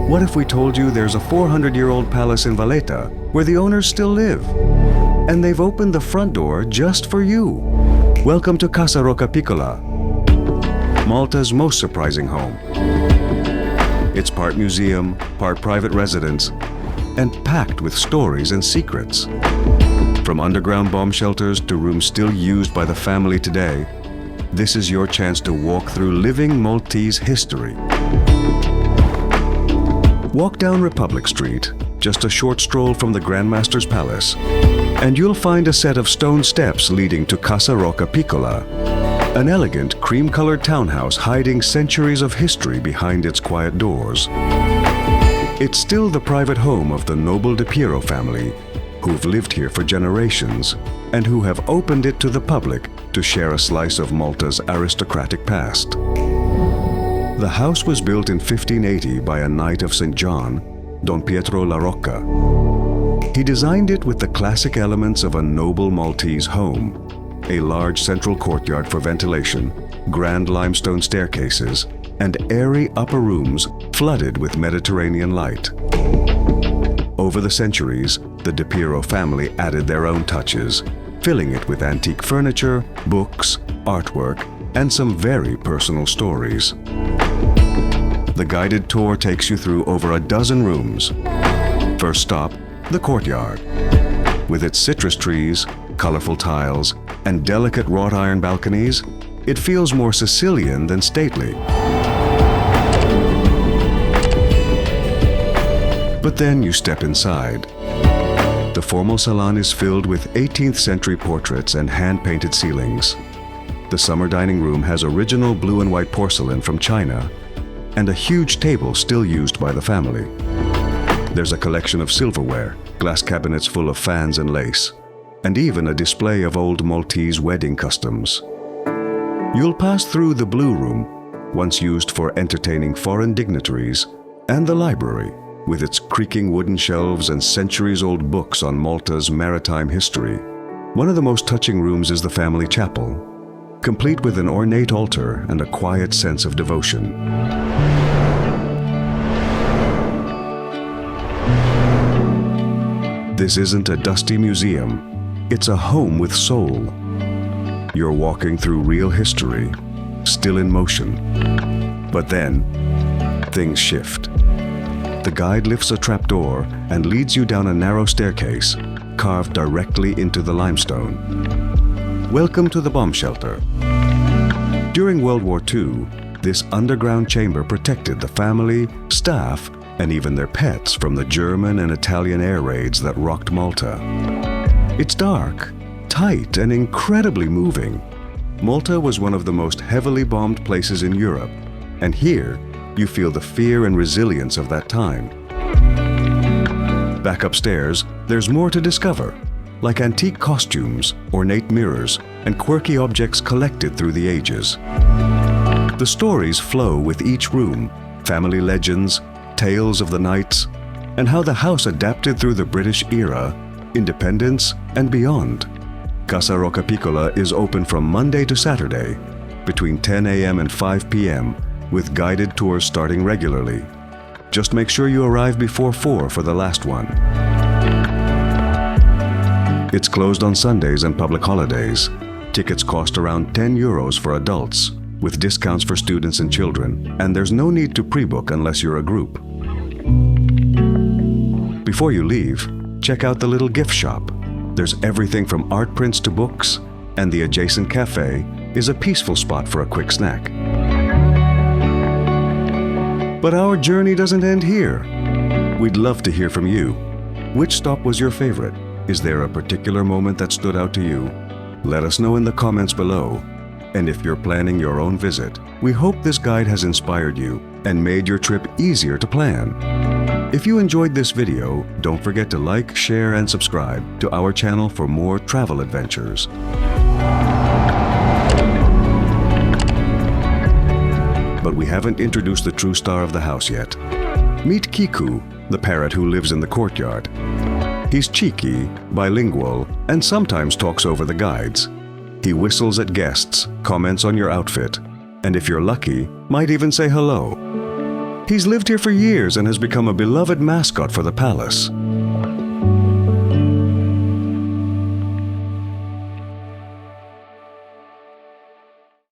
What if we told you there's a 400-year-old palace in Valletta where the owners still live? And they've opened the front door just for you. Welcome to Casa Rocca Piccola, Malta's most surprising home. It's part museum, part private residence, and packed with stories and secrets. From underground bomb shelters to rooms still used by the family today, this is your chance to walk through living Maltese history. Walk down Republic Street, just a short stroll from the Grand Master's Palace, and you'll find a set of stone steps leading to Casa Rocca Piccola, an elegant cream-colored townhouse hiding centuries of history behind its quiet doors. It's still the private home of the noble De Piero family, who've lived here for generations and who have opened it to the public to share a slice of Malta's aristocratic past. The house was built in 1580 by a knight of St. John, Don Pietro La Rocca. He designed it with the classic elements of a noble Maltese home: a large central courtyard for ventilation, grand limestone staircases, and airy upper rooms flooded with Mediterranean light. Over the centuries, the De Piero family added their own touches, filling it with antique furniture, books, artwork, and some very personal stories. The guided tour takes you through over a dozen rooms. First stop, the courtyard. With its citrus trees, colorful tiles, and delicate wrought iron balconies, it feels more Sicilian than stately. But then you step inside. The formal salon is filled with 18th century portraits and hand-painted ceilings. The summer dining room has original blue and white porcelain from China and a huge table still used by the family. There's a collection of silverware, glass cabinets full of fans and lace, and even a display of old Maltese wedding customs. You'll pass through the Blue Room, once used for entertaining foreign dignitaries, and the library, with its creaking wooden shelves and centuries-old books on Malta's maritime history. One of the most touching rooms is the family chapel, complete with an ornate altar and a quiet sense of devotion. This isn't a dusty museum, it's a home with soul. You're walking through real history, still in motion. But then, things shift. The guide lifts a trapdoor and leads you down a narrow staircase, carved directly into the limestone. Welcome to the bomb shelter. During World War II, this underground chamber protected the family, staff, and even their pets from the German and Italian air raids that rocked Malta. It's dark, tight, and incredibly moving. Malta was one of the most heavily bombed places in Europe, and here you feel the fear and resilience of that time. Back upstairs, there's more to discover, like antique costumes, ornate mirrors, and quirky objects collected through the ages. The stories flow with each room, family legends, tales of the knights, and how the house adapted through the British era, independence, and beyond. Casa Rocca Piccola is open from Monday to Saturday, between 10 a.m. and 5 p.m., with guided tours starting regularly. Just make sure you arrive before 4 for the last one. It's closed on Sundays and public holidays. Tickets cost around €10 for adults, with discounts for students and children, and there's no need to pre-book unless you're a group. Before you leave, check out the little gift shop. There's everything from art prints to books, and the adjacent cafe is a peaceful spot for a quick snack. But our journey doesn't end here. We'd love to hear from you. Which stop was your favorite? Is there a particular moment that stood out to you? Let us know in the comments below. And if you're planning your own visit, we hope this guide has inspired you and made your trip easier to plan. If you enjoyed this video, don't forget to like, share, and subscribe to our channel for more travel adventures. But we haven't introduced the true star of the house yet. Meet Kiku, the parrot who lives in the courtyard. He's cheeky, bilingual, and sometimes talks over the guides. He whistles at guests, comments on your outfit, and if you're lucky, might even say hello. He's lived here for years and has become a beloved mascot for the palace.